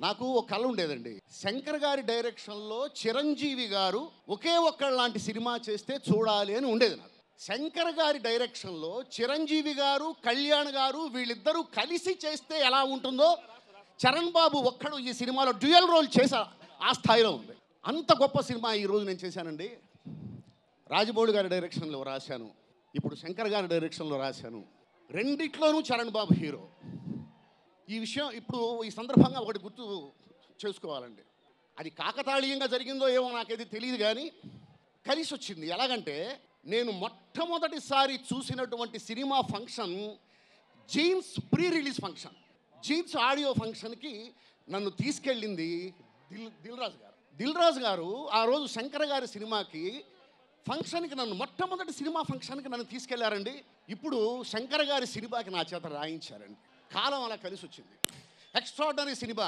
నాకు ఒక కళ ఉండేదండి. శంకర్ గారి డైరెక్షన్లో చిరంజీవి గారు ఒకే ఒక్కళ్ళలాంటి సినిమా చేస్తే చూడాలి అని ఉండేది నాకు. శంకర్ గారి డైరెక్షన్లో చిరంజీవి గారు, కళ్యాణ్ గారు వీళ్ళిద్దరూ కలిసి చేస్తే ఎలా ఉంటుందో చరణ్ బాబు ఒక్కడు ఈ సినిమాలో డ్యూయల్ రోల్ చేసా ఆ స్థాయిలో ఉంది. అంత గొప్ప సినిమా ఈరోజు నేను చేశానండి. రాజమౌళి గారి డైరెక్షన్లో రాశాను, ఇప్పుడు శంకర్ గారి డైరెక్షన్లో రాశాను. రెండిట్లోనూ చరణ్ బాబు హీరో. ఈ విషయం ఇప్పుడు ఈ సందర్భంగా ఒకటి గుర్తు చేసుకోవాలండి. అది కాకతాళీయంగా జరిగిందో ఏమో నాకైతే తెలియదు, కానీ కలిసి వచ్చింది. ఎలాగంటే నేను మొట్టమొదటిసారి చూసినటువంటి cinema function jeans pre release function, jeans audio ఫంక్షన్కి నన్ను తీసుకెళ్ళింది దిల్ రాజు గారు. ఆ రోజు శంకర్ గారి సినిమాకి ఫంక్షన్కి నన్ను మొట్టమొదటి సినిమా ఫంక్షన్కి నన్ను తీసుకెళ్లారండి. ఇప్పుడు శంకర్ గారి సినిమాకి నా చేత రాయించారండి. కాలం అలా కలిసి వచ్చింది. Extraordinary cinema.